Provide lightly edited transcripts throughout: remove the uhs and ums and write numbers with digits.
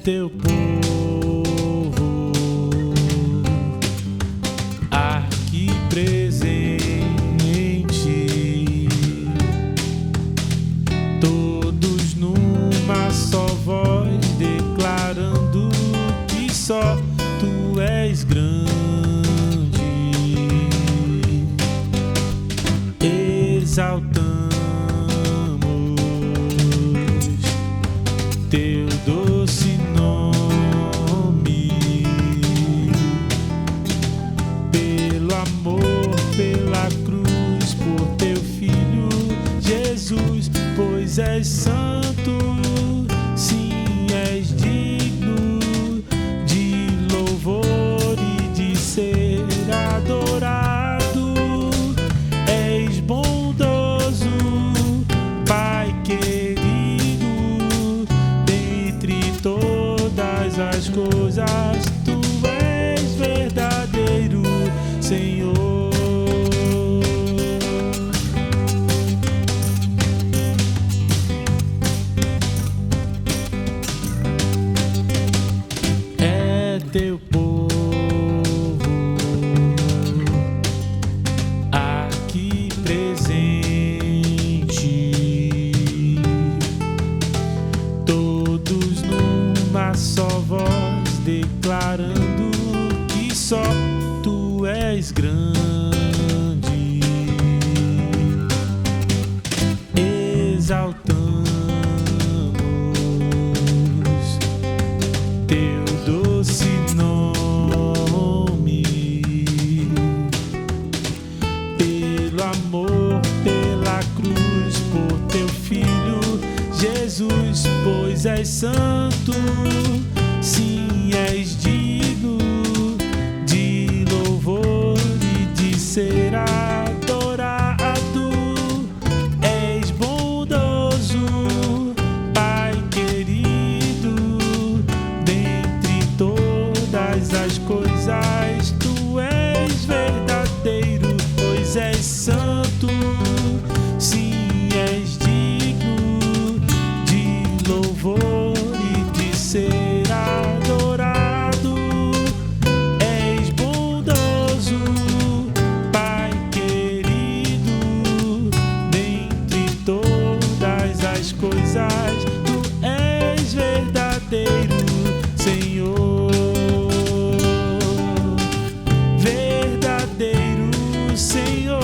teu povo aqui presente, todos numa só voz declarando que só tu és grande, exaltamos teu doce nome, pelo amor, pela cruz, por teu Filho Jesus, pois és santo, sim, és digno de louvor e de ser adorado. És bondoso, Pai querido, todas as coisas, tu és verdadeiro, Senhor. É teu povo aqui presente, todos numa só voz declarando que só tu és grande, exaltamos teu doce nome, pelo amor, pela cruz, por teu Filho Jesus, pois és santo, sim, és digno de louvor e de ser adorado. És bondoso, Pai querido, dentre todas as coisas, tu és verdadeiro, pois és santo, sim, és digno de louvor e de ser adorado. És bondoso, Pai querido, dentre todas as coisas, tu és verdadeiro, Senhor. Verdadeiro, Senhor.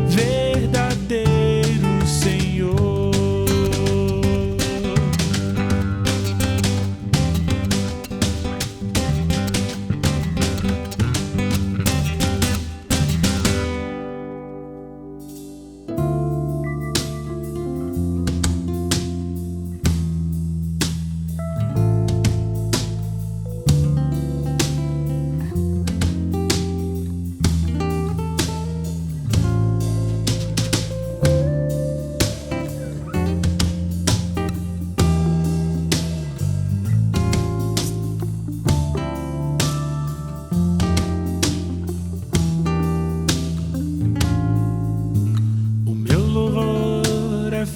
Verdadeiro, Senhor.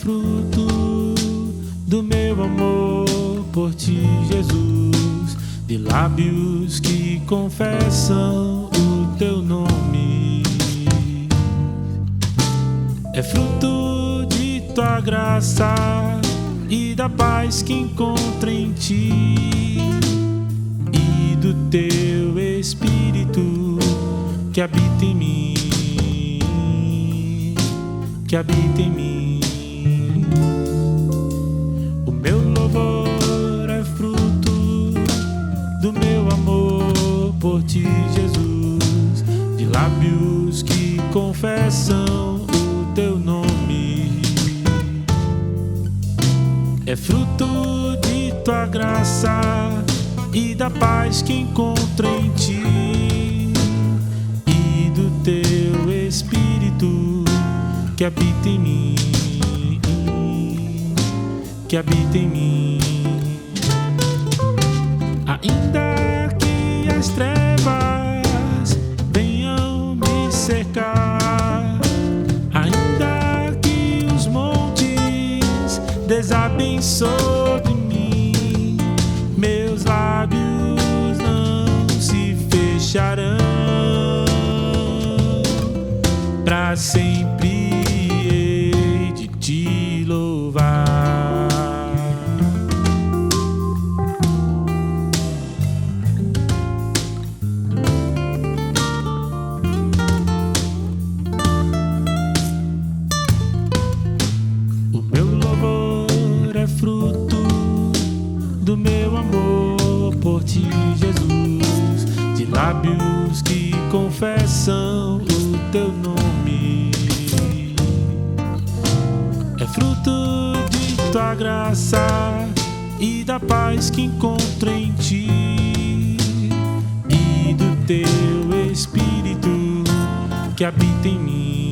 Fruto do meu amor por ti, Jesus, de lábios que confessam o teu nome. É fruto de tua graça e da paz que encontro em ti, e do teu Espírito que habita em mim, que habita em mim. O meu louvor é fruto do meu amor por ti, Jesus, de lábios que confessam o teu nome. É fruto de tua graça e da paz que encontro em ti, e do teu Espírito que habita em mim, que habita em mim. Ainda que as trevas venham me cercar, ainda que os montes desabem sobre mim, meus lábios não se fecharão, pra sempre hei de te louvar. O meu louvor é fruto do meu amor por ti, Jesus, de lábios que confessam o teu nome. É fruto de tua graça e da paz que encontro em ti, e do teu Espírito que habita em mim,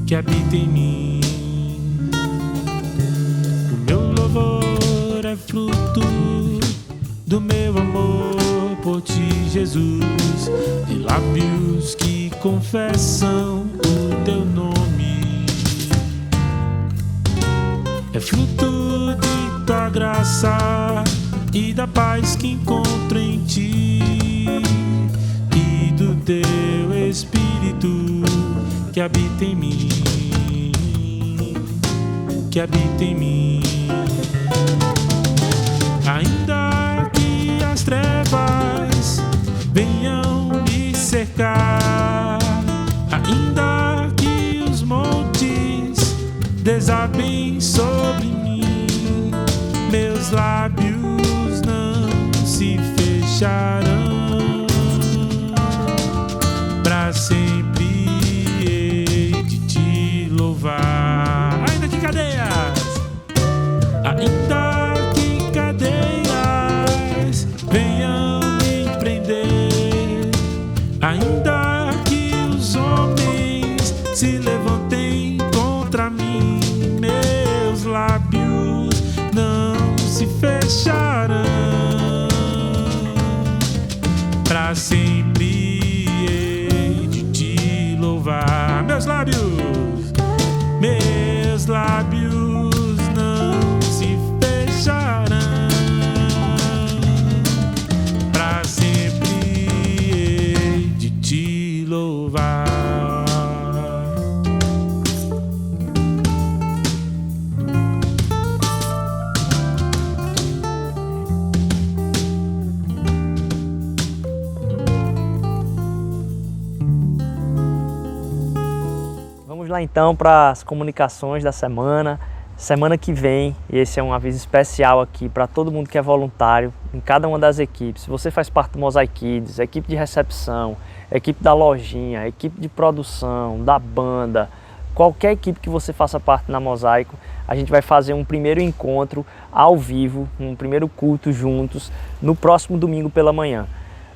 que habita em mim. O meu louvor é fruto do meu amor por ti, Jesus, de lábios que confessam o teu nome. É fruto de tua graça e da paz que encontro em ti, e do teu Espírito que habita em mim, que habita em mim. Ainda que as trevas venham me cercar, ainda que os montes desabem sobre mim, meus lábios não se fecharão, pra sempre hei de te louvar. Ainda que cadeias, ainda que cadeias venham me prender, ainda que os homens se levantem contra mim, meus lábios não se fecharão, pra sempre hei de te louvar. Meus lábios não se fecharão, pra sempre hei de te louvar. Vamos lá então para as comunicações da semana que vem, e esse é um aviso especial aqui para todo mundo que é voluntário em cada uma das equipes. Se você faz parte do Mosaic Kids, equipe de recepção, equipe da lojinha, equipe de produção, da banda, qualquer equipe que você faça parte na Mosaico, a gente vai fazer um primeiro encontro ao vivo, um primeiro culto juntos no próximo domingo pela manhã.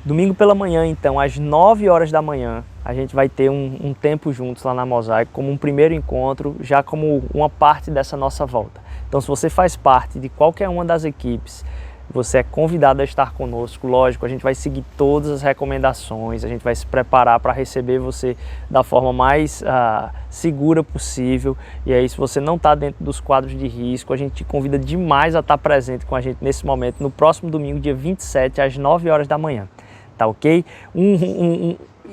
Domingo pela manhã, então, às 9 horas da manhã, a gente vai ter um tempo juntos lá na Mosaico, como um primeiro encontro, já como uma parte dessa nossa volta. Então, se você faz parte de qualquer uma das equipes, você é convidado a estar conosco. Lógico, a gente vai seguir todas as recomendações, a gente vai se preparar para receber você da forma mais segura possível. E aí, se você não está dentro dos quadros de risco, a gente te convida demais a estar presente com a gente nesse momento, no próximo domingo, dia 27, às 9 horas da manhã. Tá ok?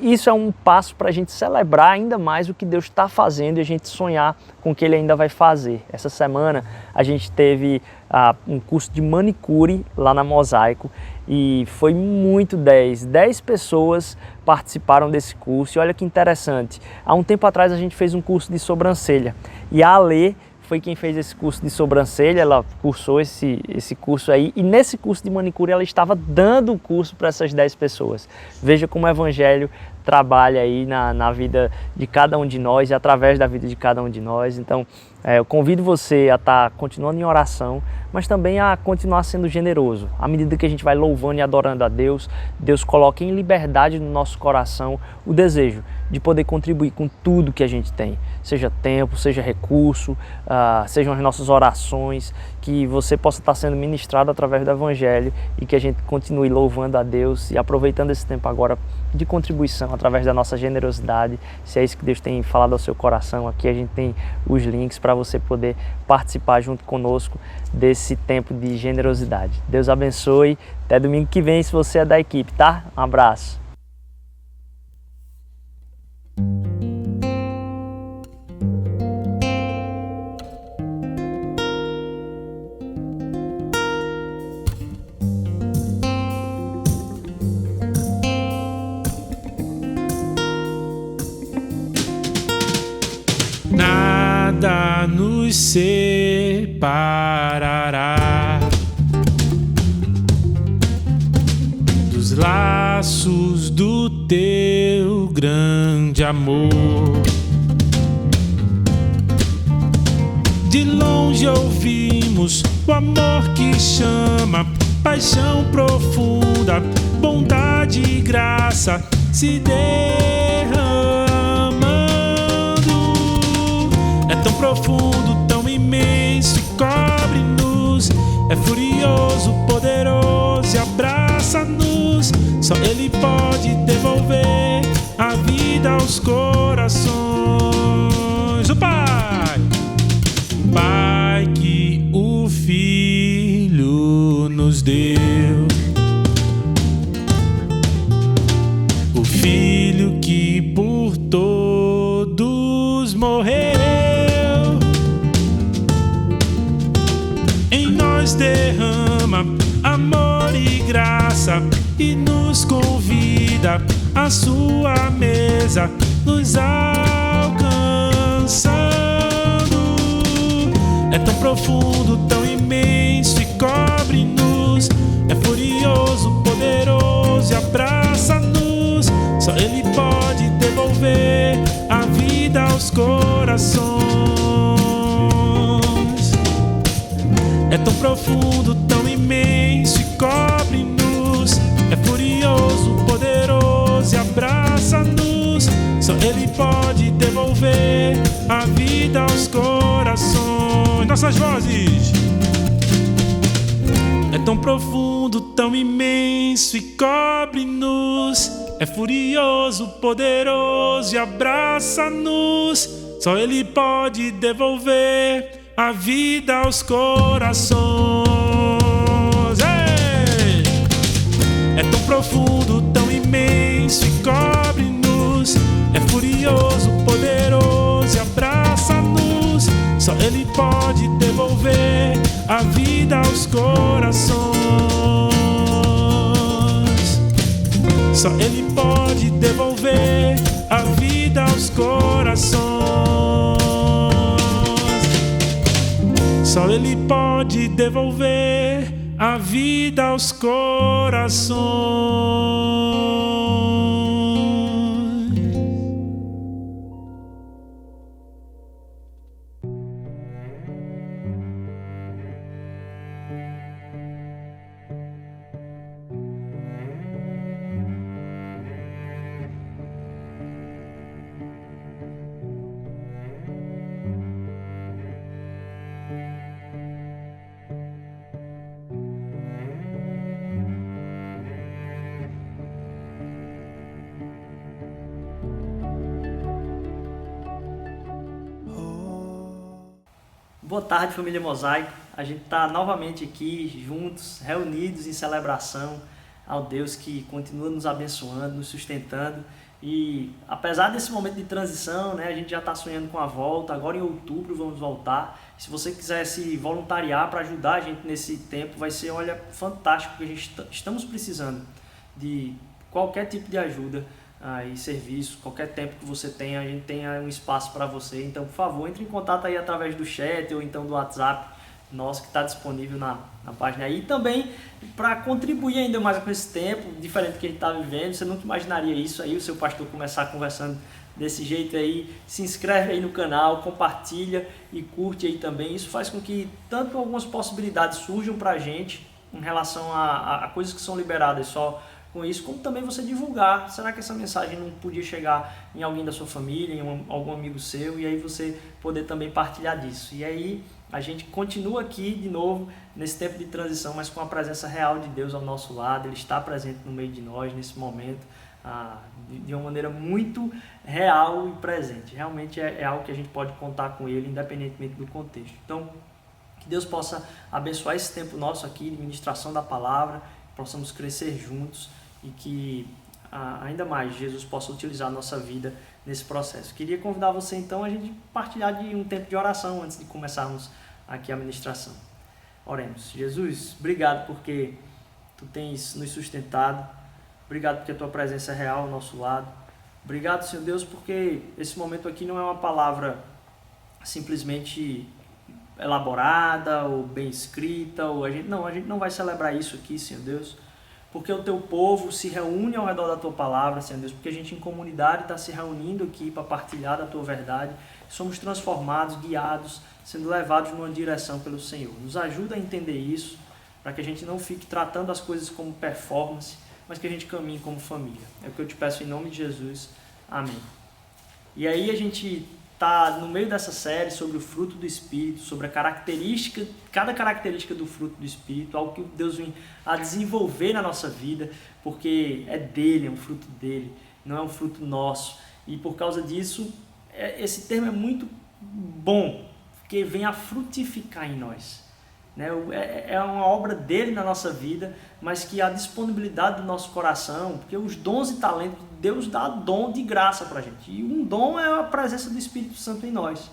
Isso é um passo para a gente celebrar ainda mais o que Deus está fazendo e a gente sonhar com o que Ele ainda vai fazer. Essa semana a gente teve um curso de manicure lá na Mosaico e foi muito 10 pessoas participaram desse curso. E olha que interessante, há um tempo atrás a gente fez um curso de sobrancelha e a Alê foi quem fez esse curso de sobrancelha, ela cursou esse curso aí, e nesse curso de manicure ela estava dando o curso para essas 10 pessoas. Veja como o Evangelho trabalha aí na vida de cada um de nós e através da vida de cada um de nós. Então, eu convido você a estar continuando em oração, mas também a continuar sendo generoso. À medida que a gente vai louvando e adorando a Deus, Deus coloca em liberdade no nosso coração o desejo de poder contribuir com tudo que a gente tem, seja tempo, seja recurso, sejam as nossas orações, que você possa estar sendo ministrado através do Evangelho e que a gente continue louvando a Deus e aproveitando esse tempo agora de contribuição através da nossa generosidade. Se é isso que Deus tem falado ao seu coração, aqui a gente tem os links para você poder participar junto conosco desse tempo de generosidade. Deus abençoe, até domingo que vem se você é da equipe, tá? Um abraço. Nada nos separará dos laços do teu grande amor. De longe ouvimos o amor que chama, paixão profunda, bondade e graça se derramando. É tão profundo, tão imenso e cobre-nos. É furioso, poderoso e abraça-nos. Só Ele pode devolver a vida aos corações. O Pai, Pai que o Filho nos deu, o Filho que por todos morreu. Derrama amor e graça e nos convida à sua mesa, nos alcançando. É tão profundo, tão imenso e cobre-nos. É furioso, poderoso e abraça-nos. Só Ele pode devolver a vida aos corações. É tão profundo, tão imenso e cobre-nos. É furioso, poderoso e abraça-nos. Só Ele pode devolver a vida aos corações. Nossas vozes. É tão profundo, tão imenso e cobre-nos. É furioso, poderoso e abraça-nos. Só Ele pode devolver a vida aos corações. Ei! É tão profundo, tão imenso e cobre-nos. É furioso, poderoso e abraça-nos. Só Ele pode devolver a vida aos corações. Só Ele pode devolver a vida aos corações. Só Ele pode devolver a vida aos corações. Boa tarde, família Mosaico. A gente está novamente aqui, juntos, reunidos em celebração ao Deus que continua nos abençoando, nos sustentando. E apesar desse momento de transição, né, a gente já está sonhando com a volta. Agora em outubro vamos voltar. Se você quiser se voluntariar para ajudar a gente nesse tempo, vai ser, olha, fantástico, porque a gente estamos precisando de qualquer tipo de ajuda e serviço, qualquer tempo que você tenha, a gente tem um espaço para você. Então, por favor, entre em contato aí através do chat ou então do WhatsApp nosso que está disponível na página aí. E também para contribuir ainda mais com esse tempo diferente que a gente está vivendo. Você nunca imaginaria isso aí, o seu pastor começar conversando desse jeito aí. Se inscreve aí no canal, compartilha e curte aí também. Isso faz com que tanto algumas possibilidades surjam para a gente em relação a coisas que são liberadas só com isso, como também você divulgar. Será que essa mensagem não podia chegar em alguém da sua família, em algum amigo seu, e aí você poder também partilhar disso. E aí a gente continua aqui de novo nesse tempo de transição, mas com a presença real de Deus ao nosso lado. Ele está presente no meio de nós nesse momento, de uma maneira muito real e presente. Realmente é algo que a gente pode contar com Ele, independentemente do contexto. Então, que Deus possa abençoar esse tempo nosso aqui de ministração da palavra, que possamos crescer juntos e que ainda mais Jesus possa utilizar a nossa vida nesse processo. Queria convidar você então a gente partilhar de um tempo de oração antes de começarmos aqui a ministração. Oremos. Jesus, obrigado porque Tu tens nos sustentado, obrigado porque a Tua presença é real ao nosso lado. Obrigado, Senhor Deus, porque esse momento aqui não é uma palavra simplesmente elaborada ou bem escrita, ou a gente não vai celebrar isso aqui, Senhor Deus, porque o Teu povo se reúne ao redor da Tua palavra, Senhor Deus, porque a gente em comunidade está se reunindo aqui para partilhar da Tua verdade, somos transformados, guiados, sendo levados numa direção pelo Senhor. Nos ajuda a entender isso, para que a gente não fique tratando as coisas como performance, mas que a gente caminhe como família. É o que eu te peço em nome de Jesus. Amém. E aí a gente está no meio dessa série sobre o fruto do Espírito, sobre cada característica do fruto do Espírito, algo que Deus vem a desenvolver na nossa vida, porque é dele, é um fruto dele, não é um fruto nosso. E por causa disso, esse termo é muito bom, porque vem a frutificar em nós. É uma obra dele na nossa vida, mas que a disponibilidade do nosso coração, porque os dons e talentos, Deus dá dom de graça para a gente. E um dom é a presença do Espírito Santo em nós.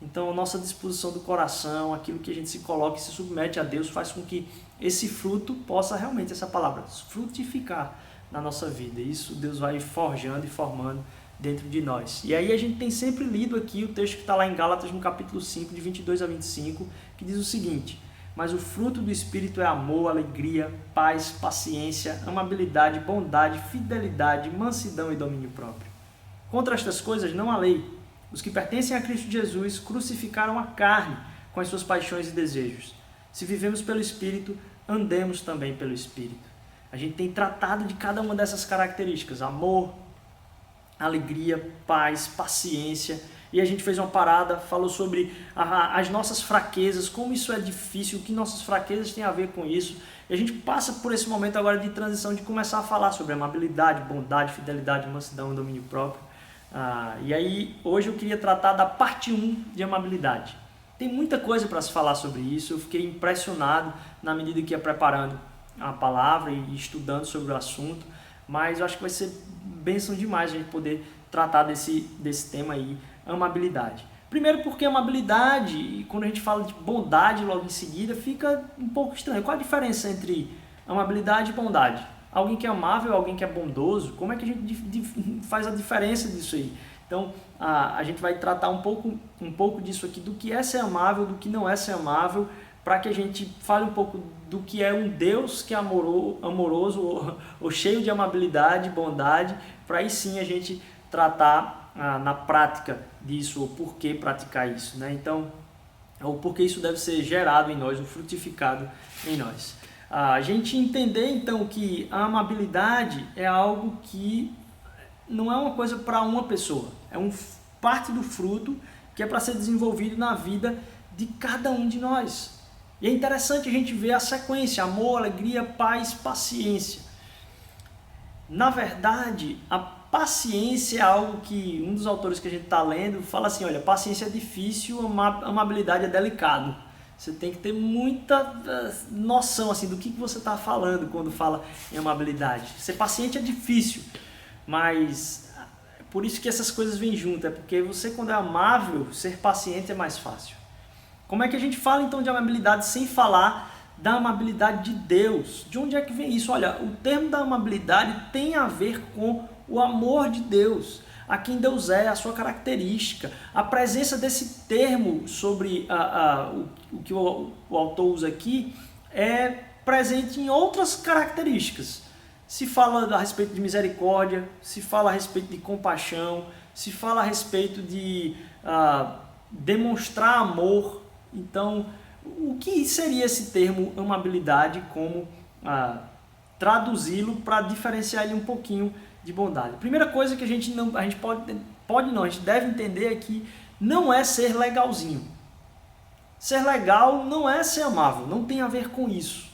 Então a nossa disposição do coração, aquilo que a gente se coloca e se submete a Deus, faz com que esse fruto possa realmente, essa palavra, frutificar na nossa vida. Isso Deus vai forjando e formando dentro de nós. E aí a gente tem sempre lido aqui o texto que está lá em Gálatas, no capítulo 5, de 22 a 25, que diz o seguinte: mas o fruto do Espírito é amor, alegria, paz, paciência, amabilidade, bondade, fidelidade, mansidão e domínio próprio. Contra estas coisas não há lei. Os que pertencem a Cristo Jesus crucificaram a carne com as suas paixões e desejos. Se vivemos pelo Espírito, andemos também pelo Espírito. A gente tem tratado de cada uma dessas características: amor, alegria, paz, paciência. E a gente fez uma parada, falou sobre as nossas fraquezas, como isso é difícil, o que nossas fraquezas têm a ver com isso. E a gente passa por esse momento agora de transição, de começar a falar sobre amabilidade, bondade, fidelidade, mansidão e domínio próprio. E aí, hoje eu queria tratar da parte 1 de amabilidade. Tem muita coisa para se falar sobre isso, eu fiquei impressionado na medida que ia preparando a palavra e estudando sobre o assunto, mas eu acho que vai ser bênção demais a gente poder tratar desse tema aí, amabilidade. Primeiro porque amabilidade, quando a gente fala de bondade logo em seguida, fica um pouco estranho. Qual a diferença entre amabilidade e bondade? Alguém que é amável, alguém que é bondoso, como é que a gente faz a diferença disso aí? Então, a gente vai tratar um pouco disso aqui, do que é ser amável, do que não é ser amável, para que a gente fale um pouco do que é um Deus que é amoroso ou cheio de amabilidade, bondade, para aí sim a gente tratar na prática disso, ou por que praticar isso, né? Então, ou porque isso deve ser gerado em nós, ou frutificado em nós. A gente entender então que a amabilidade é algo que não é uma coisa para uma pessoa, é parte do fruto que é para ser desenvolvido na vida de cada um de nós. E é interessante a gente ver a sequência: amor, alegria, paz, paciência. Na verdade, a paciência é algo que um dos autores que a gente está lendo fala assim: olha, paciência é difícil, amabilidade é delicado. Você tem que ter muita noção assim, do que você está falando quando fala em amabilidade. Ser paciente é difícil, mas por isso que essas coisas vêm juntas. É porque você, quando é amável, ser paciente é mais fácil. Como é que a gente fala então de amabilidade sem falar da amabilidade de Deus? De onde é que vem isso? Olha, o termo da amabilidade tem a ver com o amor de Deus, a quem Deus é, a sua característica. A presença desse termo sobre o que o autor usa aqui é presente em outras características. Se fala a respeito de misericórdia, se fala a respeito de compaixão, se fala a respeito de demonstrar amor. Então, o que seria esse termo amabilidade como traduzi-lo para diferenciar ele um pouquinho de bondade. A primeira coisa que a gente deve entender é que não é ser legalzinho. Ser legal não é ser amável, não tem a ver com isso.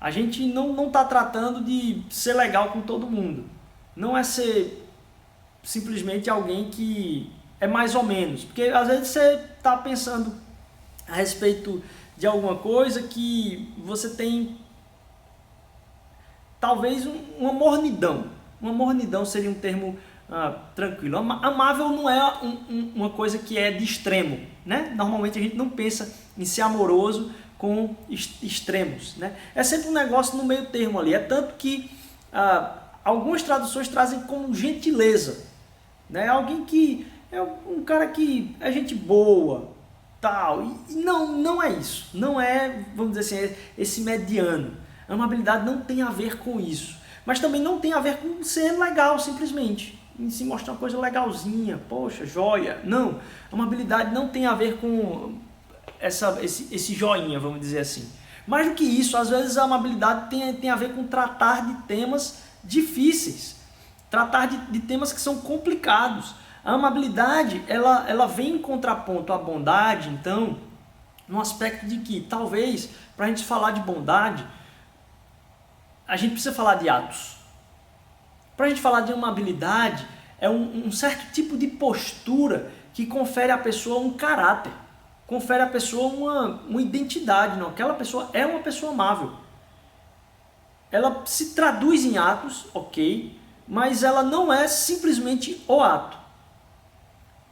A gente não está tratando de ser legal com todo mundo. Não é ser simplesmente alguém que é mais ou menos. Porque às vezes você está pensando a respeito de alguma coisa que você tem talvez uma mornidão. Uma mornidão seria um termo tranquilo. Amável não é uma coisa que é de extremo, né? Normalmente a gente não pensa em ser amoroso com extremos, né? É sempre um negócio no meio termo ali. É tanto que algumas traduções trazem como gentileza, né? Alguém que é um cara que é gente boa, tal. E não é isso. Não é, vamos dizer assim, esse mediano. A amabilidade não tem a ver com isso. Mas também não tem a ver com ser legal, simplesmente. Em se mostrar uma coisa legalzinha, poxa, joia. Não, a amabilidade não tem a ver com esse joinha, vamos dizer assim. Mais do que isso, às vezes a amabilidade tem a ver com tratar de temas difíceis. Tratar de temas que são complicados. A amabilidade, ela vem em contraponto à bondade, então, no aspecto de que, talvez, para a gente falar de bondade, a gente precisa falar de atos. Para a gente falar de amabilidade, é um certo tipo de postura que confere à pessoa um caráter, confere à pessoa uma identidade. Não? Aquela pessoa é uma pessoa amável. Ela se traduz em atos, ok, mas ela não é simplesmente o ato.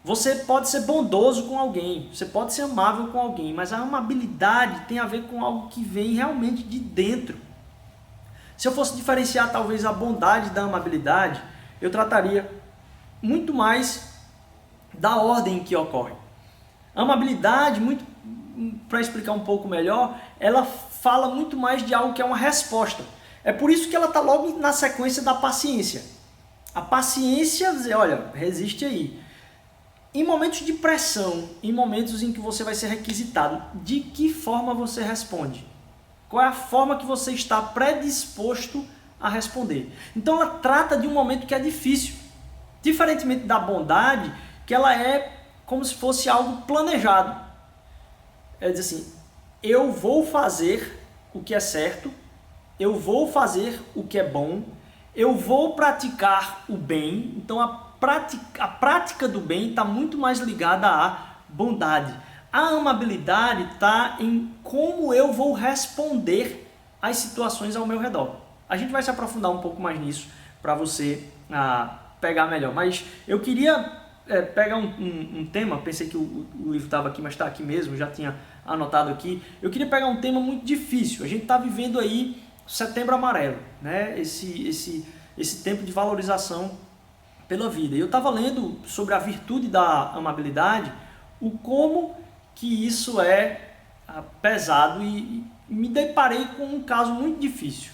Você pode ser bondoso com alguém, você pode ser amável com alguém, mas a amabilidade tem a ver com algo que vem realmente de dentro. Se eu fosse diferenciar talvez a bondade da amabilidade, eu trataria muito mais da ordem que ocorre. A amabilidade, para explicar um pouco melhor, ela fala muito mais de algo que é uma resposta. É por isso que ela está logo na sequência da paciência. A paciência, dizer, olha, resiste aí. Em momentos de pressão, em momentos em que você vai ser requisitado, de que forma você responde? Qual é a forma que você está predisposto a responder? Então ela trata de um momento que é difícil. Diferentemente da bondade, que ela é como se fosse algo planejado. Ela diz assim, eu vou fazer o que é certo, eu vou fazer o que é bom, eu vou praticar o bem. Então a prática do bem está muito mais ligada à bondade. A amabilidade está em como eu vou responder às situações ao meu redor. A gente vai se aprofundar um pouco mais nisso para você pegar melhor. Mas eu queria pegar um tema, pensei que o livro estava aqui, mas está aqui mesmo, já tinha anotado aqui. Eu queria pegar um tema muito difícil. A gente está vivendo aí Setembro Amarelo, né? Esse tempo de valorização pela vida. E eu estava lendo sobre a virtude da amabilidade, o como que isso é pesado e me deparei com um caso muito difícil.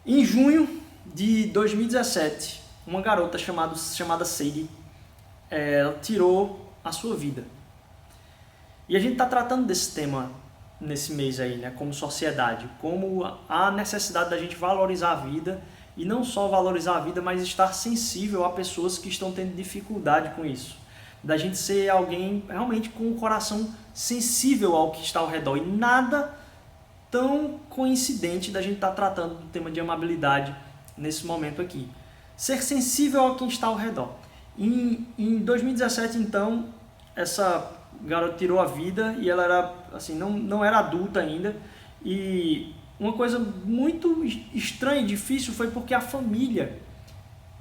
Em junho de 2017, uma garota chamada Sadie, ela tirou a sua vida. E a gente está tratando desse tema nesse mês aí, né, como sociedade, como a necessidade da gente valorizar a vida e não só valorizar a vida, mas estar sensível a pessoas que estão tendo dificuldade com isso. Da gente ser alguém realmente com o coração sensível ao que está ao redor. E nada tão coincidente da gente estar tratando do tema de amabilidade nesse momento aqui. Ser sensível ao que está ao redor. Em 2017, então, essa garota tirou a vida e ela era, assim, não era adulta ainda. E uma coisa muito estranha e difícil foi porque a família,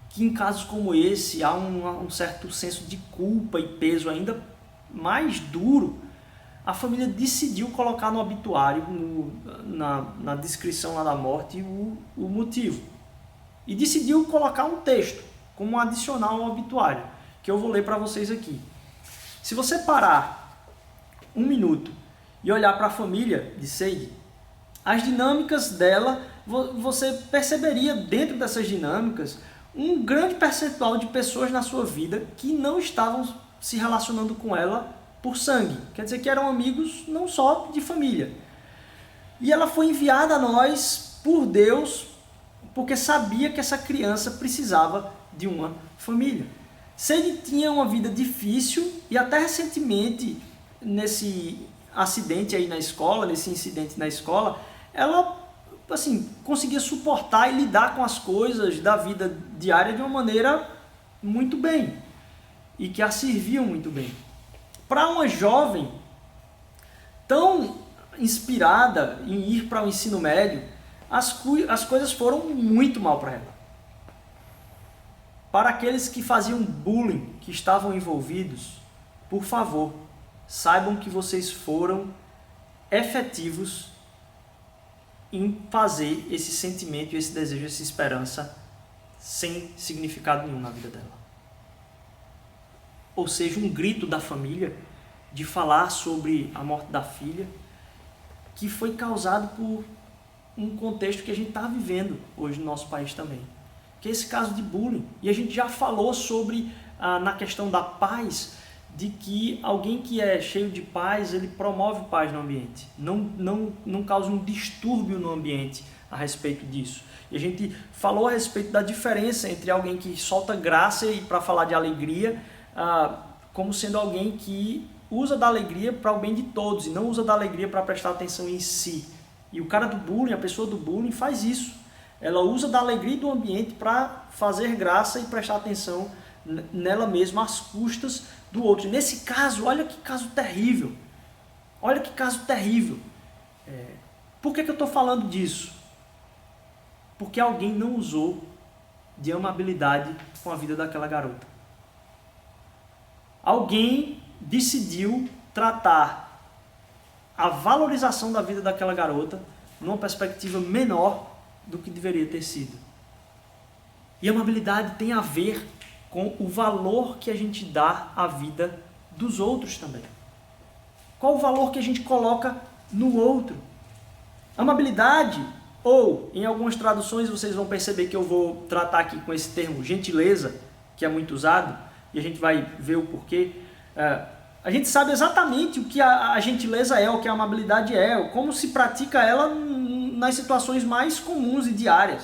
que em casos como esse há um certo senso de culpa e peso ainda mais duro, a família decidiu colocar no obituário, na descrição lá da morte, o motivo. E decidiu colocar um texto como um adicional ao obituário, que eu vou ler para vocês aqui. Se você parar um minuto e olhar para a família de Sadie, as dinâmicas dela, você perceberia dentro dessas dinâmicas um grande percentual de pessoas na sua vida que não estavam se relacionando com ela por sangue. Quer dizer que eram amigos não só de família. E ela foi enviada a nós por Deus, porque sabia que essa criança precisava de uma família. Sadie tinha uma vida difícil e até recentemente, nesse acidente aí na escola, nesse incidente na escola, ela assim, conseguia suportar e lidar com as coisas da vida diária de uma maneira muito bem e que a serviam muito bem. Para uma jovem tão inspirada em ir para o ensino médio, as coisas foram muito mal para ela. Para aqueles que faziam bullying, que estavam envolvidos, por favor, saibam que vocês foram efetivos em fazer esse sentimento, esse desejo, essa esperança sem significado nenhum na vida dela. Ou seja, um grito da família de falar sobre a morte da filha, que foi causado por um contexto que a gente está vivendo hoje no nosso país também, que é esse caso de bullying. E a gente já falou sobre, na questão da paz, de que alguém que é cheio de paz, ele promove paz no ambiente, não causa um distúrbio no ambiente a respeito disso. E a gente falou a respeito da diferença entre alguém que solta graça e para falar de alegria, como sendo alguém que usa da alegria para o bem de todos e não usa da alegria para prestar atenção em si. E o cara do bullying, a pessoa do bullying faz isso. Ela usa da alegria do ambiente para fazer graça e prestar atenção nela mesma às custas do outro. Nesse caso, olha que caso terrível. Olha que caso terrível. Por que eu estou falando disso? Porque alguém não usou de amabilidade com a vida daquela garota. Alguém decidiu tratar a valorização da vida daquela garota numa perspectiva menor do que deveria ter sido. E a amabilidade tem a ver com o valor que a gente dá à vida dos outros também. Qual o valor que a gente coloca no outro? Amabilidade, ou em algumas traduções vocês vão perceber que eu vou tratar aqui com esse termo gentileza, que é muito usado, e a gente vai ver o porquê. A gente sabe exatamente o que a gentileza é, o que a amabilidade é, como se pratica ela nas situações mais comuns e diárias.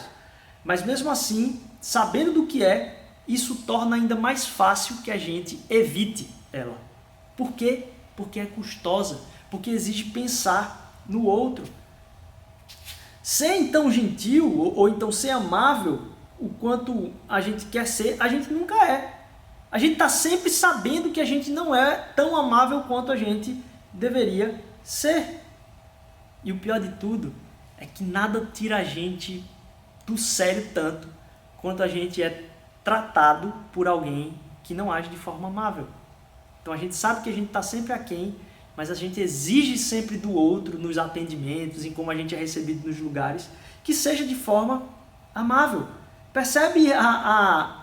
Mas mesmo assim, sabendo do que é, isso torna ainda mais fácil que a gente evite ela. Por quê? Porque é custosa, porque exige pensar no outro. Ser então gentil, ou então ser amável, o quanto a gente quer ser, a gente nunca é. A gente está sempre sabendo que a gente não é tão amável quanto a gente deveria ser. E o pior de tudo é que nada tira a gente do sério tanto quanto a gente é tratado por alguém que não age de forma amável. Então a gente sabe que a gente está sempre aquém, mas a gente exige sempre do outro, nos atendimentos, em como a gente é recebido nos lugares, que seja de forma amável. Percebe a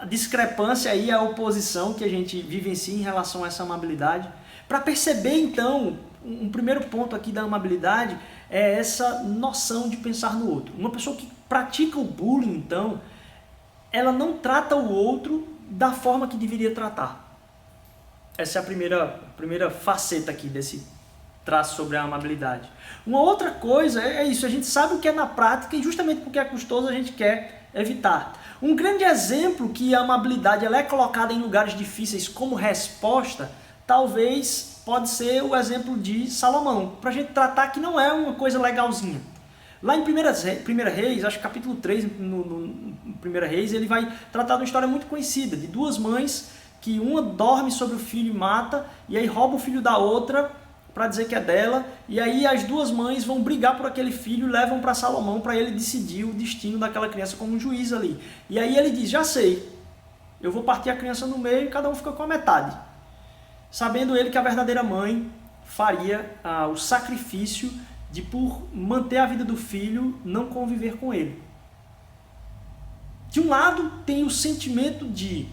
discrepância aí, a oposição que a gente vivencia em relação a essa amabilidade? Para perceber então, um primeiro ponto aqui da amabilidade é essa noção de pensar no outro. Uma pessoa que pratica o bullying, então, ela não trata o outro da forma que deveria tratar. Essa é a primeira faceta aqui desse traço sobre a amabilidade. Uma outra coisa é isso, a gente sabe o que é na prática e justamente porque é custoso a gente quer evitar. Um grande exemplo que a amabilidade ela é colocada em lugares difíceis como resposta, talvez pode ser o exemplo de Salomão, para a gente tratar que não é uma coisa legalzinha. Lá em 1 Reis, acho que capítulo 3, no 1 Reis, ele vai tratar de uma história muito conhecida, de duas mães que uma dorme sobre o filho e mata, e aí rouba o filho da outra para dizer que é dela, e aí as duas mães vão brigar por aquele filho e levam para Salomão para ele decidir o destino daquela criança como um juiz ali. E aí ele diz, já sei, eu vou partir a criança no meio e cada um fica com a metade. Sabendo ele que a verdadeira mãe faria o sacrifício de, por manter a vida do filho, não conviver com ele. De um lado tem o sentimento de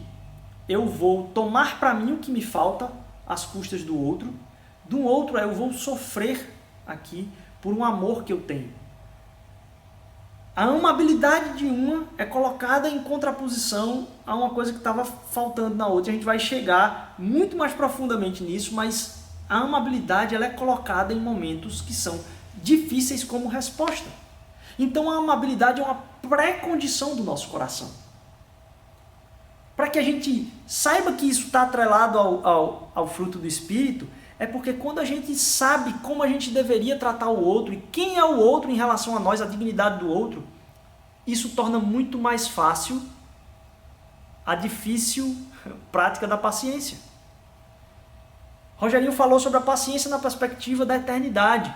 eu vou tomar para mim o que me falta às custas do outro. Do outro eu vou sofrer aqui por um amor que eu tenho. A amabilidade de uma é colocada em contraposição a uma coisa que estava faltando na outra. A gente vai chegar muito mais profundamente nisso, mas a amabilidade ela é colocada em momentos que são difíceis como resposta. Então a amabilidade é uma pré-condição do nosso coração. Para que a gente saiba que isso está atrelado ao fruto do Espírito, é porque quando a gente sabe como a gente deveria tratar o outro e quem é o outro em relação a nós, a dignidade do outro, isso torna muito mais fácil a difícil prática da paciência. Rogerinho falou sobre a paciência na perspectiva da eternidade,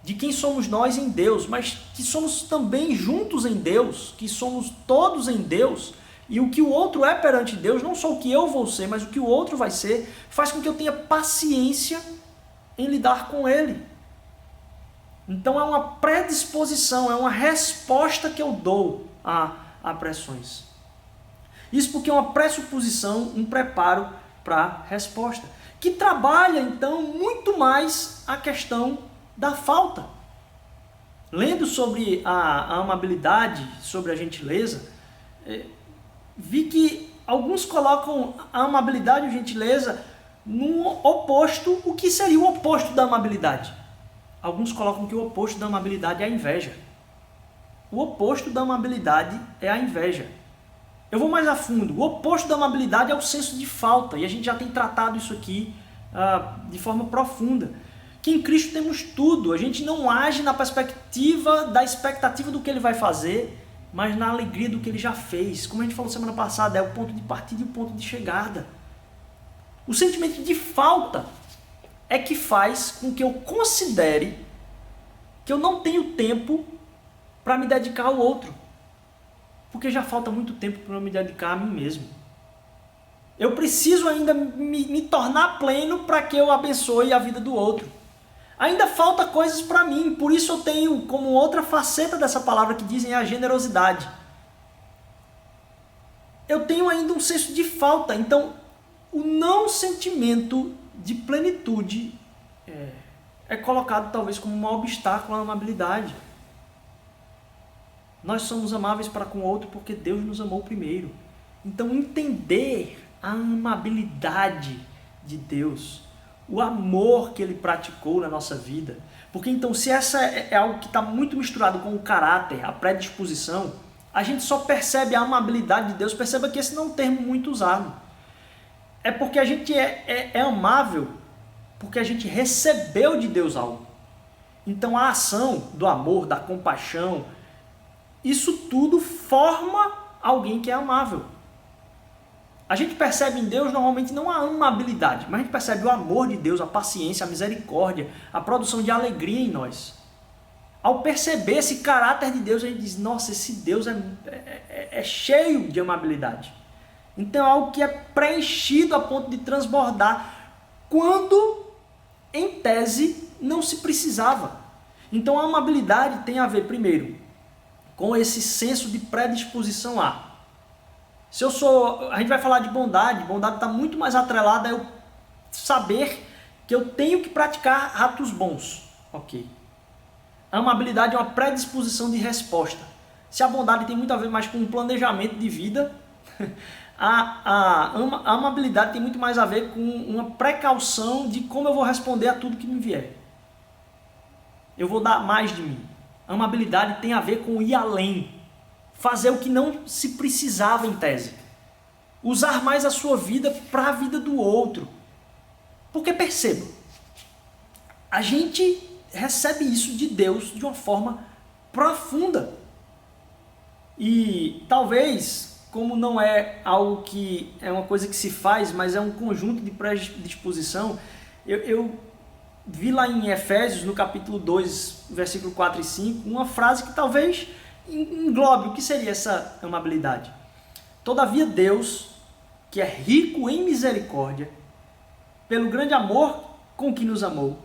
de quem somos nós em Deus, mas que somos também juntos em Deus, que somos todos em Deus, e o que o outro é perante Deus, não só o que eu vou ser, mas o que o outro vai ser, faz com que eu tenha paciência em lidar com ele. Então é uma predisposição, é uma resposta que eu dou a pressões. Isso porque é uma pressuposição, um preparo para a resposta, que trabalha então muito mais a questão da falta. Lendo sobre a amabilidade, sobre a gentileza, vi que alguns colocam a amabilidade e a gentileza no oposto. O que seria o oposto da amabilidade? Alguns colocam que o oposto da amabilidade é a inveja. O oposto da amabilidade é a inveja. Eu vou mais a fundo. O oposto da amabilidade é o senso de falta. E a gente já tem tratado isso aqui de forma profunda. Que em Cristo temos tudo. A gente não age na perspectiva da expectativa do que Ele vai fazer, mas na alegria do que Ele já fez. Como a gente falou semana passada, é o ponto de partida e o ponto de chegada. O sentimento de falta é que faz com que eu considere que eu não tenho tempo para me dedicar ao outro. Porque já falta muito tempo para eu me dedicar a mim mesmo. Eu preciso ainda me tornar pleno para que eu abençoe a vida do outro. Ainda falta coisas para mim, por isso eu tenho como outra faceta dessa palavra que dizem a generosidade. Eu tenho ainda um senso de falta, então o não sentimento de plenitude é colocado talvez como um obstáculo à amabilidade. Nós somos amáveis para com o outro porque Deus nos amou primeiro. Então entender a amabilidade de Deus, o amor que Ele praticou na nossa vida. Porque então se essa é algo que está muito misturado com o caráter, a predisposição, a gente só percebe a amabilidade de Deus. Perceba que esse não é um termo muito usado. É porque a gente é amável porque a gente recebeu de Deus algo. Então a ação do amor, da compaixão, isso tudo forma alguém que é amável. A gente percebe em Deus normalmente não a amabilidade, mas a gente percebe o amor de Deus, a paciência, a misericórdia, a produção de alegria em nós. Ao perceber esse caráter de Deus, a gente diz, nossa, esse Deus é cheio de amabilidade. Então é algo que é preenchido a ponto de transbordar quando, em tese, não se precisava. Então a amabilidade tem a ver, primeiro, com esse senso de predisposição a. A gente vai falar de bondade está muito mais atrelada a eu saber que eu tenho que praticar atos bons. Ok. A amabilidade é uma predisposição de resposta. Se a bondade tem muito a ver mais com um planejamento de vida, a amabilidade tem muito mais a ver com uma precaução de como eu vou responder a tudo que me vier. Eu vou dar mais de mim. A amabilidade tem a ver com ir além. Fazer o que não se precisava em tese. Usar mais a sua vida para a vida do outro. Porque perceba, a gente recebe isso de Deus de uma forma profunda. E talvez, como não é algo que é uma coisa que se faz, mas é um conjunto de predisposição, eu vi lá em Efésios, no capítulo 2, versículo 4 e 5, uma frase que talvez englobe o que seria essa amabilidade. Todavia Deus, que é rico em misericórdia, pelo grande amor com que nos amou,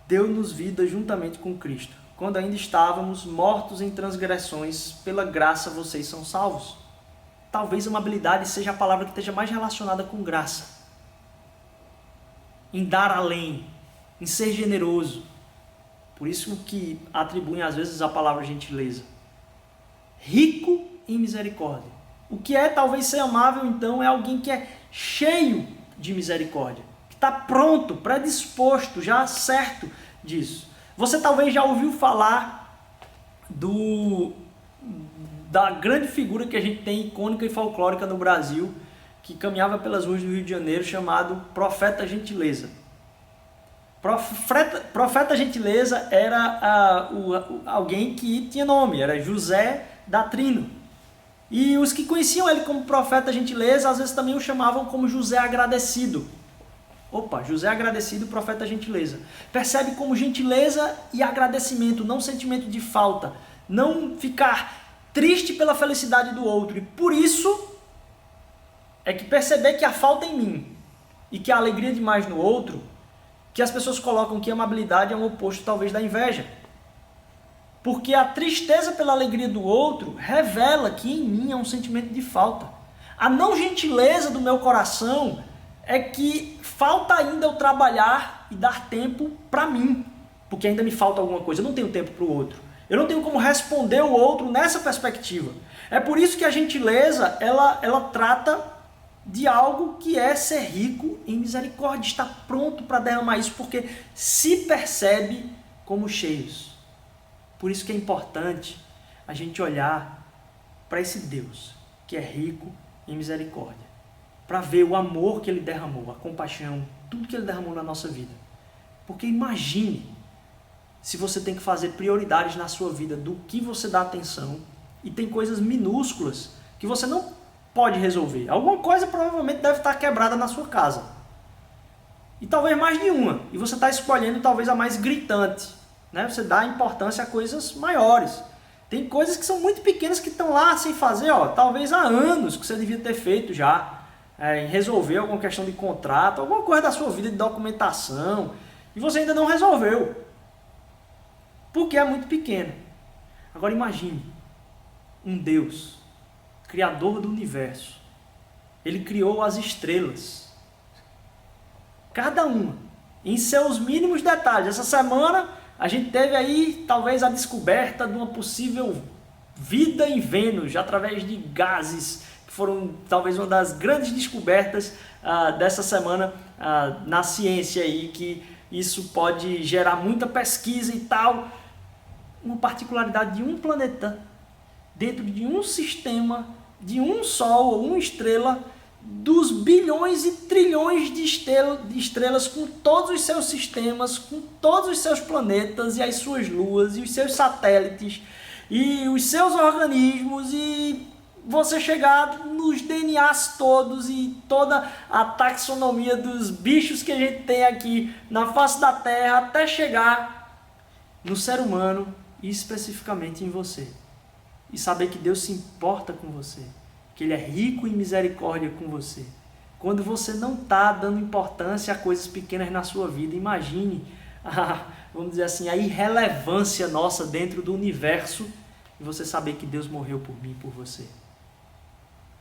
deu-nos vida juntamente com Cristo. Quando ainda estávamos mortos em transgressões, pela graça vocês são salvos. Talvez amabilidade seja a palavra que esteja mais relacionada com graça. Em dar além, em ser generoso. Por isso que atribuem às vezes a palavra gentileza. Rico em misericórdia. O que é talvez ser amável, então, é alguém que é cheio de misericórdia, que está pronto, predisposto, já certo disso. Você talvez já ouviu falar da grande figura que a gente tem, icônica e folclórica no Brasil, que caminhava pelas ruas do Rio de Janeiro, chamado Profeta Gentileza. Profeta Gentileza era alguém que tinha nome, era José Datrino. E os que conheciam ele como Profeta Gentileza, às vezes também o chamavam como José Agradecido. José Agradecido, Profeta Gentileza. Percebe como gentileza e agradecimento, não sentimento de falta. Não ficar triste pela felicidade do outro. E por isso é que perceber que a falta em mim e que a alegria demais no outro, que as pessoas colocam que a amabilidade é um oposto talvez da inveja. Porque a tristeza pela alegria do outro revela que em mim há um sentimento de falta. A não gentileza do meu coração é que falta ainda eu trabalhar e dar tempo para mim, porque ainda me falta alguma coisa, eu não tenho tempo para o outro. Eu não tenho como responder o outro nessa perspectiva. É por isso que a gentileza, ela trata de algo que é ser rico em misericórdia, estar pronto para derramar isso, porque se percebe como cheios. Por isso que é importante a gente olhar para esse Deus que é rico em misericórdia, para ver o amor que Ele derramou, a compaixão, tudo que Ele derramou na nossa vida. Porque imagine se você tem que fazer prioridades na sua vida do que você dá atenção e tem coisas minúsculas que você não pode resolver. Alguma coisa provavelmente deve estar quebrada na sua casa. E talvez mais de uma. E você está escolhendo talvez a mais gritante. Né? Você dá importância a coisas maiores. Tem coisas que são muito pequenas que estão lá sem fazer, talvez há anos que você devia ter feito já. Em resolver alguma questão de contrato, alguma coisa da sua vida de documentação. E você ainda não resolveu. Porque é muito pequeno. Agora imagine um Deus, Criador do universo. Ele criou as estrelas. Cada uma, em seus mínimos detalhes. Essa semana a gente teve aí talvez a descoberta de uma possível vida em Vênus, através de gases, que foram talvez uma das grandes descobertas dessa semana na ciência aí, que isso pode gerar muita pesquisa e tal. Uma particularidade de um planeta dentro de um sistema, de um sol ou uma estrela, dos bilhões e trilhões de estrelas, com todos os seus sistemas, com todos os seus planetas e as suas luas e os seus satélites e os seus organismos, e você chegar nos DNAs todos e toda a taxonomia dos bichos que a gente tem aqui na face da Terra, até chegar no ser humano e especificamente em você. E saber que Deus se importa com você, que Ele é rico em misericórdia com você. Quando você não está dando importância a coisas pequenas na sua vida, imagine, vamos dizer assim, a irrelevância nossa dentro do universo, e você saber que Deus morreu por mim e por você.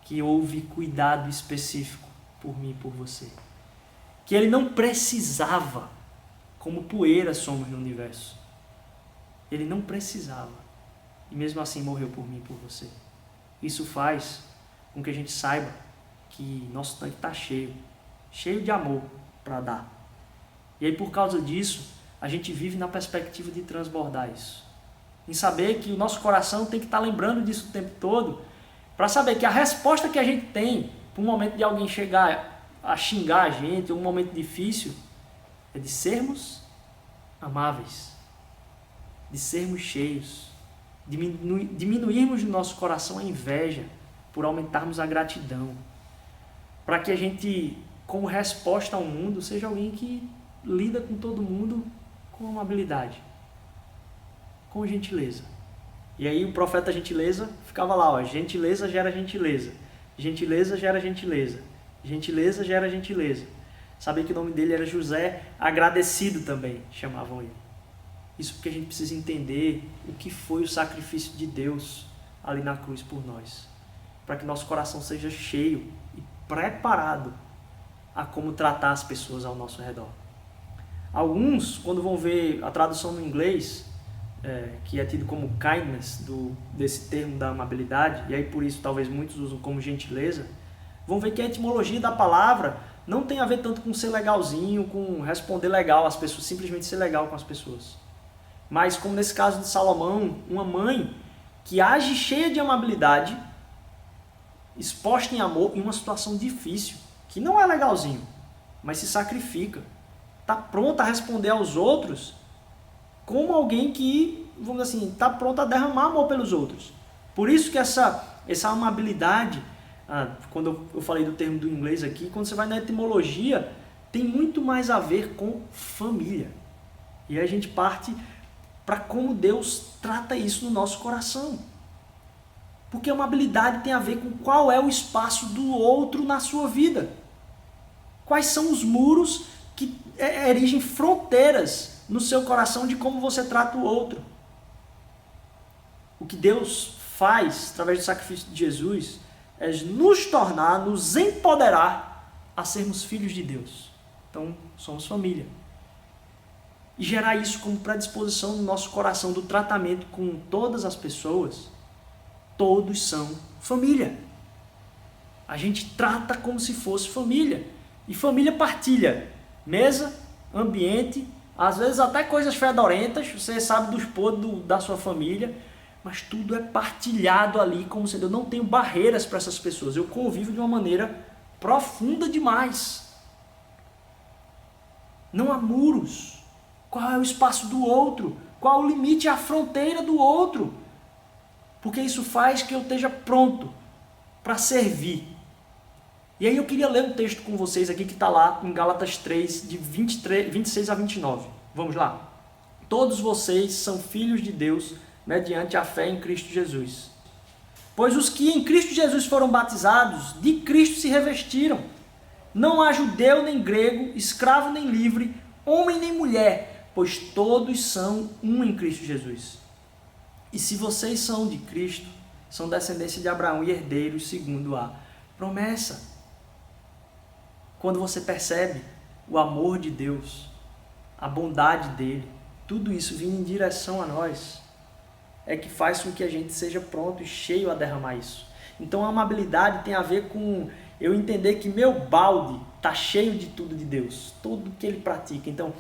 Que houve cuidado específico por mim e por você. Que Ele não precisava, como poeira somos no universo. Ele não precisava. E mesmo assim morreu por mim e por você. Isso faz com que a gente saiba que nosso tanque está cheio. Cheio de amor para dar. E aí por causa disso, a gente vive na perspectiva de transbordar isso. Em saber que o nosso coração tem que estar lembrando disso o tempo todo, para saber que a resposta que a gente tem para um momento de alguém chegar a xingar a gente, ou um momento difícil, é de sermos amáveis, de sermos cheios, diminuirmos no nosso coração a inveja, por aumentarmos a gratidão, para que a gente, como resposta ao mundo, seja alguém que lida com todo mundo com amabilidade, com gentileza. E aí o profeta gentileza ficava lá, gentileza gera gentileza, gentileza gera gentileza, gentileza gera gentileza. Sabia que o nome dele era José Agradecido também, chamavam ele. Isso porque a gente precisa entender o que foi o sacrifício de Deus ali na cruz por nós, para que nosso coração seja cheio e preparado a como tratar as pessoas ao nosso redor. Alguns, quando vão ver a tradução no inglês, que é tido como kindness, desse termo da amabilidade, e aí por isso talvez muitos usam como gentileza, vão ver que a etimologia da palavra não tem a ver tanto com ser legalzinho, com responder legal às pessoas, simplesmente ser legal com as pessoas. mas como nesse caso de Salomão, uma mãe que age cheia de amabilidade, exposta em amor em uma situação difícil, que não é legalzinho, mas se sacrifica, está pronta a responder aos outros como alguém que, vamos dizer assim, está pronta a derramar amor pelos outros. Por isso que essa amabilidade, quando eu falei do termo do inglês aqui, quando você vai na etimologia, tem muito mais a ver com família. E aí a gente parte para como Deus trata isso no nosso coração. Porque a amabilidade tem a ver com qual é o espaço do outro na sua vida. Quais são os muros que erigem fronteiras no seu coração de como você trata o outro. O que Deus faz, através do sacrifício de Jesus, é nos tornar, nos empoderar a sermos filhos de Deus. Então, somos família. E gerar isso como predisposição no nosso coração do tratamento com todas as pessoas. Todos são família. A gente trata como se fosse família. E família partilha mesa, ambiente, às vezes até coisas fedorentas, você sabe dos podres da sua família, mas tudo é partilhado ali como sendo, eu não tenho barreiras para essas pessoas, eu convivo de uma maneira profunda demais. Não há muros. Qual é o espaço do outro? Qual o limite, a fronteira do outro? Porque isso faz que eu esteja pronto para servir. E aí eu queria ler um texto com vocês aqui que está lá em Gálatas 3, de 26 a 29. Vamos lá. Todos vocês são filhos de Deus mediante a fé em Cristo Jesus. Pois os que em Cristo Jesus foram batizados, de Cristo se revestiram. Não há judeu nem grego, escravo nem livre, homem nem mulher, pois todos são um em Cristo Jesus. E se vocês são de Cristo, são descendência de Abraão e herdeiros segundo a promessa. Quando você percebe o amor de Deus, a bondade dele, tudo isso vindo em direção a nós, é que faz com que a gente seja pronto e cheio a derramar isso. Então a amabilidade tem a ver com eu entender que meu balde está cheio de tudo de Deus, tudo que ele pratica. Então,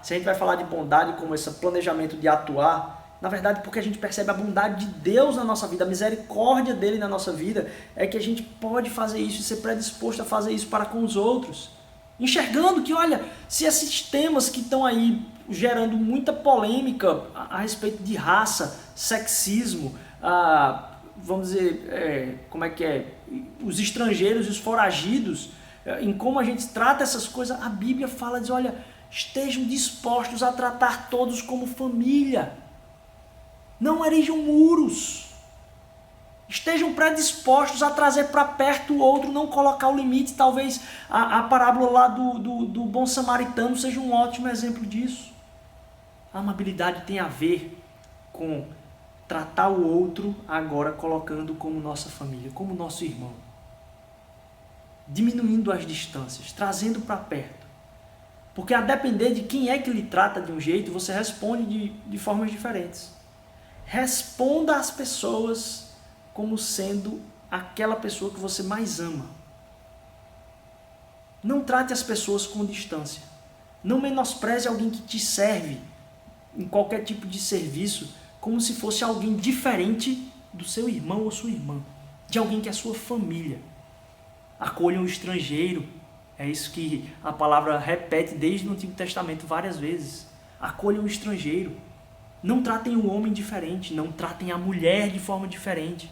se a gente vai falar de bondade como esse planejamento de atuar, na verdade, porque a gente percebe a bondade de Deus na nossa vida, a misericórdia dele na nossa vida, é que a gente pode fazer isso e ser predisposto a fazer isso para com os outros. Enxergando que, olha, se esses temas que estão aí gerando muita polêmica a respeito de raça, sexismo, vamos dizer, os estrangeiros e os foragidos, em como a gente trata essas coisas, a Bíblia fala, diz, olha, estejam dispostos a tratar todos como família. Não erijam muros. Estejam predispostos a trazer para perto o outro, não colocar o limite. Talvez a parábola lá do bom samaritano seja um ótimo exemplo disso. A amabilidade tem a ver com tratar o outro agora colocando como nossa família, como nosso irmão. Diminuindo as distâncias, trazendo para perto. Porque a depender de quem é que lhe trata de um jeito, você responde de formas diferentes. Responda às pessoas como sendo aquela pessoa que você mais ama. Não trate as pessoas com distância. Não menospreze alguém que te serve em qualquer tipo de serviço como se fosse alguém diferente do seu irmão ou sua irmã, de alguém que é sua família. Acolha um estrangeiro. É isso que a palavra repete desde o Antigo Testamento várias vezes. Acolha um estrangeiro. Não tratem o homem diferente, não tratem a mulher de forma diferente.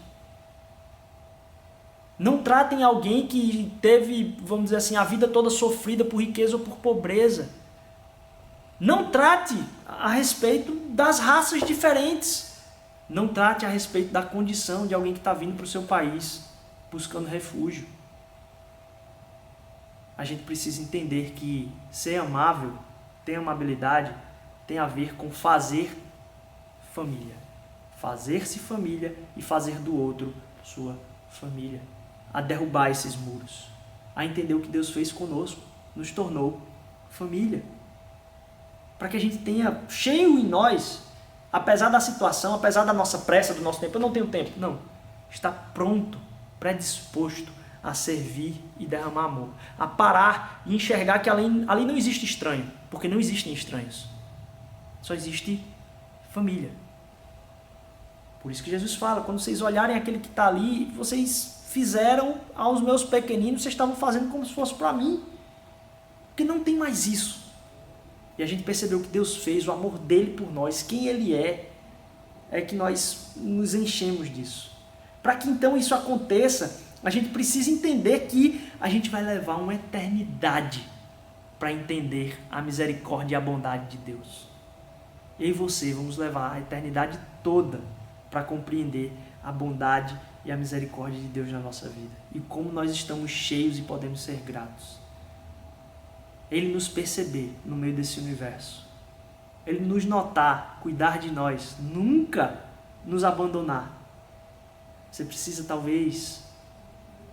Não tratem alguém que teve, vamos dizer assim, a vida toda sofrida por riqueza ou por pobreza. Não trate a respeito das raças diferentes. Não trate a respeito da condição de alguém que está vindo para o seu país buscando refúgio. A gente precisa entender que ser amável, ter amabilidade, tem a ver com fazer família. Fazer-se família e fazer do outro sua família. A derrubar esses muros. A entender o que Deus fez conosco. Nos tornou família. Para que a gente tenha cheio em nós, apesar da situação, apesar da nossa pressa, do nosso tempo. Eu não tenho tempo. Não. Está pronto, predisposto a servir e derramar amor. A parar e enxergar que ali não existe estranho. Porque não existem estranhos. Só existe família. Por isso que Jesus fala, quando vocês olharem aquele que está ali, vocês fizeram aos meus pequeninos, vocês estavam fazendo como se fosse para mim. Porque não tem mais isso. E a gente percebeu que Deus fez, o amor dele por nós, quem ele é que nós nos enchemos disso. Para que então isso aconteça, a gente precisa entender que a gente vai levar uma eternidade para entender a misericórdia e a bondade de Deus. Eu e você vamos levar a eternidade toda para compreender a bondade e a misericórdia de Deus na nossa vida. E como nós estamos cheios e podemos ser gratos. Ele nos perceber no meio desse universo. Ele nos notar, cuidar de nós, nunca nos abandonar. Você precisa talvez,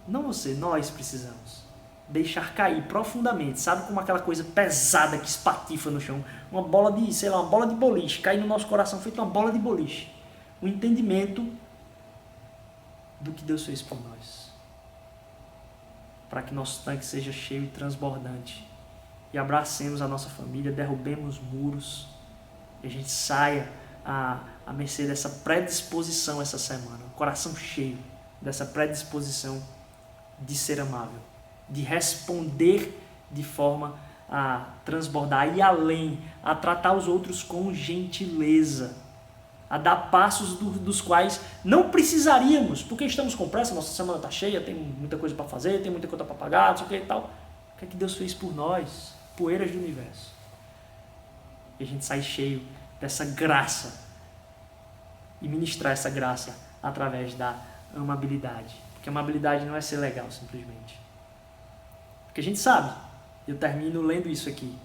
não você, nós precisamos, deixar cair profundamente. Sabe como aquela coisa pesada que espatifa no chão? Uma bola de, uma bola de boliche, cair no nosso coração feito uma bola de boliche. O entendimento do que Deus fez por nós. Para que nosso tanque seja cheio e transbordante. E abracemos a nossa família, derrubemos muros. E a gente saia à mercê dessa predisposição essa semana. Um coração cheio dessa predisposição de ser amável. De responder de forma a transbordar, a ir além, a tratar os outros com gentileza. A dar passos dos quais não precisaríamos, porque estamos com pressa, nossa semana está cheia, tem muita coisa para fazer, tem muita conta para pagar, não sei o que e tal. O que é que Deus fez por nós? Poeiras do universo. E a gente sai cheio dessa graça e ministrar essa graça através da amabilidade. Porque amabilidade não é ser legal, simplesmente. Porque a gente sabe, eu termino lendo isso aqui,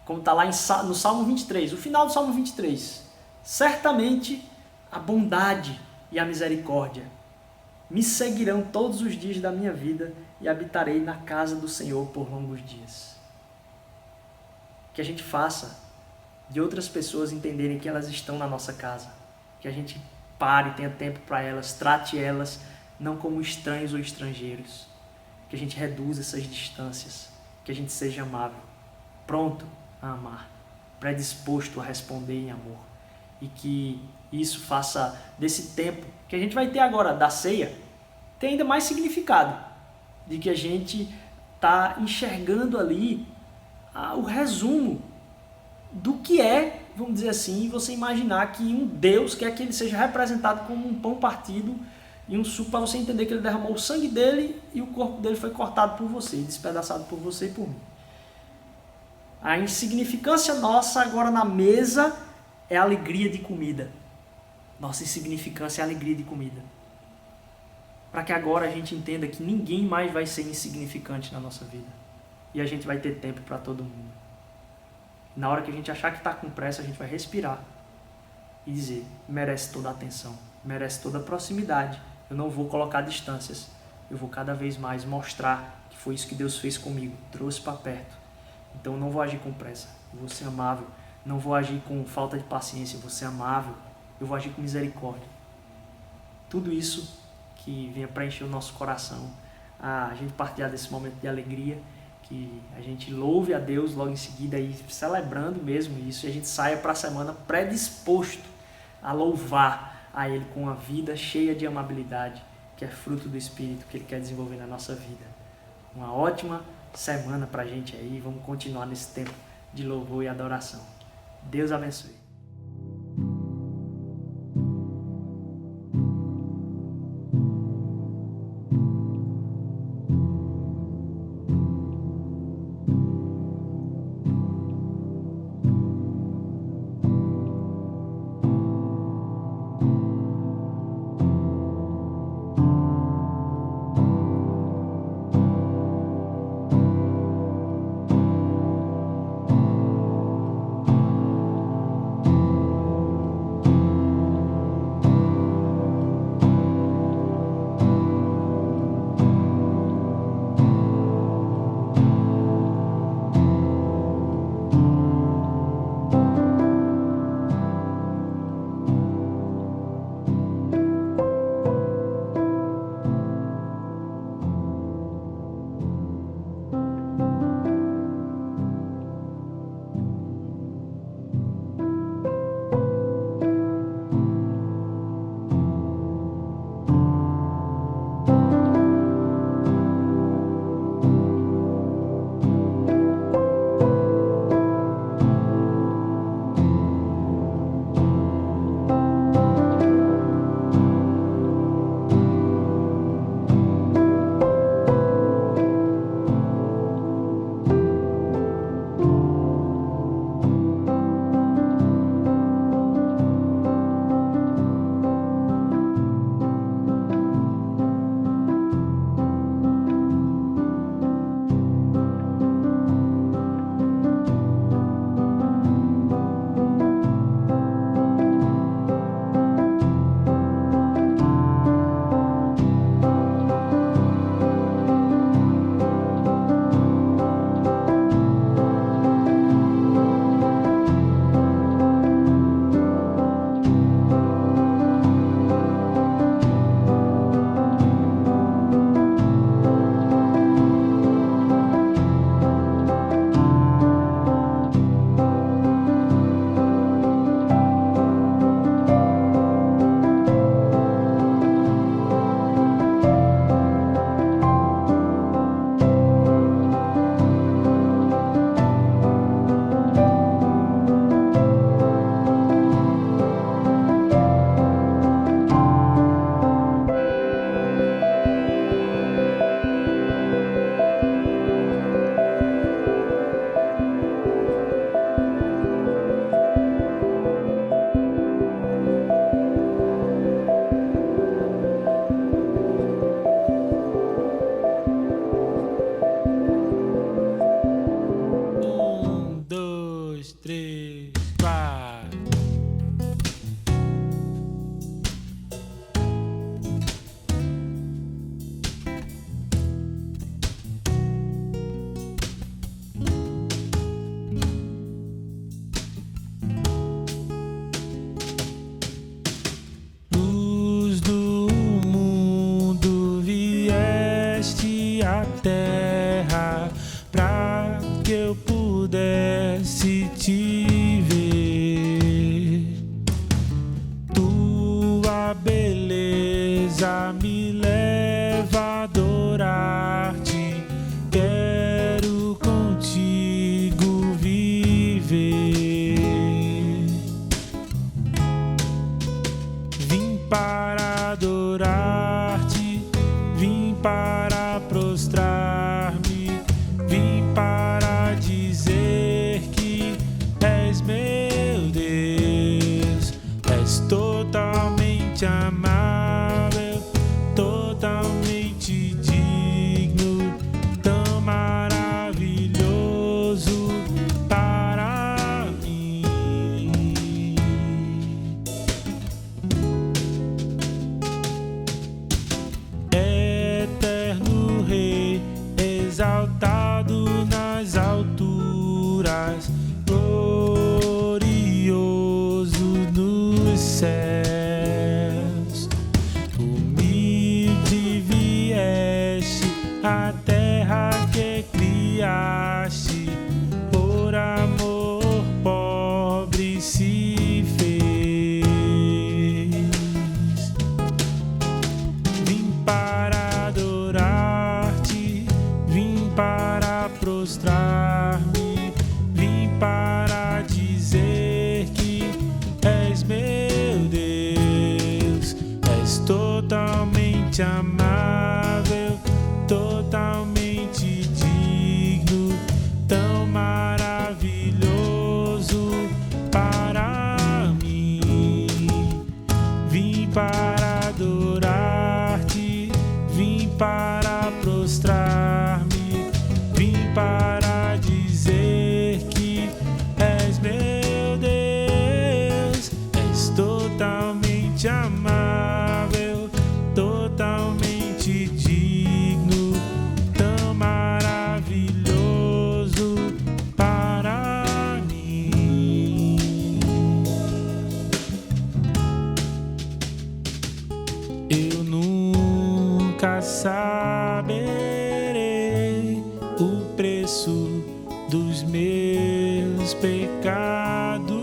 como está lá no Salmo 23, o final do Salmo 23. Certamente a bondade e a misericórdia me seguirão todos os dias da minha vida e habitarei na casa do Senhor por longos dias. Que a gente faça de outras pessoas entenderem que elas estão na nossa casa. Que a gente pare, tenha tempo para elas, trate elas não como estranhos ou estrangeiros. Que a gente reduza essas distâncias. Que a gente seja amável, pronto a amar, predisposto a responder em amor. E que isso faça desse tempo que a gente vai ter agora da ceia, ter ainda mais significado. De que a gente está enxergando ali o resumo do que é, vamos dizer assim, você imaginar que um Deus quer que ele seja representado como um pão partido e um suco, para você entender que ele derramou o sangue dele e o corpo dele foi cortado por você, despedaçado por você e por mim. A insignificância nossa agora na mesa é a alegria de comida. Nossa insignificância é a alegria de comida. Para que agora a gente entenda que ninguém mais vai ser insignificante na nossa vida. E a gente vai ter tempo para todo mundo. Na hora que a gente achar que está com pressa, a gente vai respirar e dizer, merece toda a atenção, merece toda a proximidade. Eu não vou colocar distâncias. Eu vou cada vez mais mostrar que foi isso que Deus fez comigo, trouxe para perto. Então eu não vou agir com pressa, eu vou ser amável. Não vou agir com falta de paciência, eu vou ser amável. Eu vou agir com misericórdia. Tudo isso que venha preencher o nosso coração, a gente partilhar desse momento de alegria, que a gente louve a Deus logo em seguida, aí, celebrando mesmo isso, e a gente saia para a semana predisposto a louvar a Ele com uma vida cheia de amabilidade, que é fruto do Espírito que Ele quer desenvolver na nossa vida. Uma ótima semana para a gente aí, vamos continuar nesse tempo de louvor e adoração. Deus abençoe. se fez. Vim para adorar-te, vim para prostrar-me, vim para dizer que és meu Deus, és totalmente amável, totalmente digno, tão maravilhoso para mim. Vim para adorar-te, vim para prostrar-me, vim para dizer que és meu Deus, és totalmente amável, totalmente digno, tão maravilhoso para mim. Eu nunca saberei o preço dos meus pecados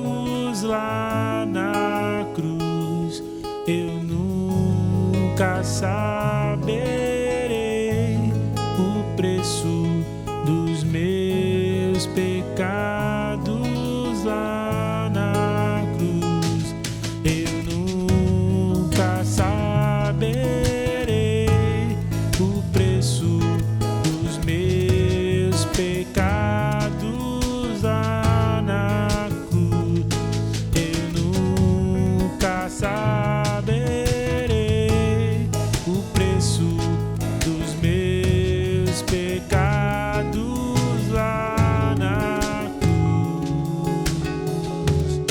lá na cruz. Eu nunca saberei o preço dos meus pecados lá na cruz. Eu nunca saberei o preço dos meus pecados lá na cruz. Eu nunca saberei o preço dos meus pecados lá na cruz.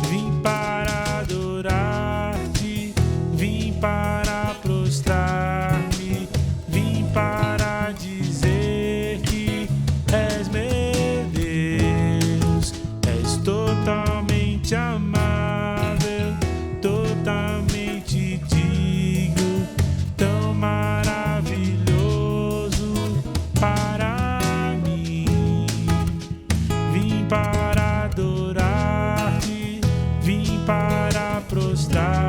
Vim para adorar-te, vim para prostrar-me, vim para dizer que és meu Deus, és totalmente amável, totalmente digno, tão maravilhoso para mim. Vim para adorar-te, vim para prostrar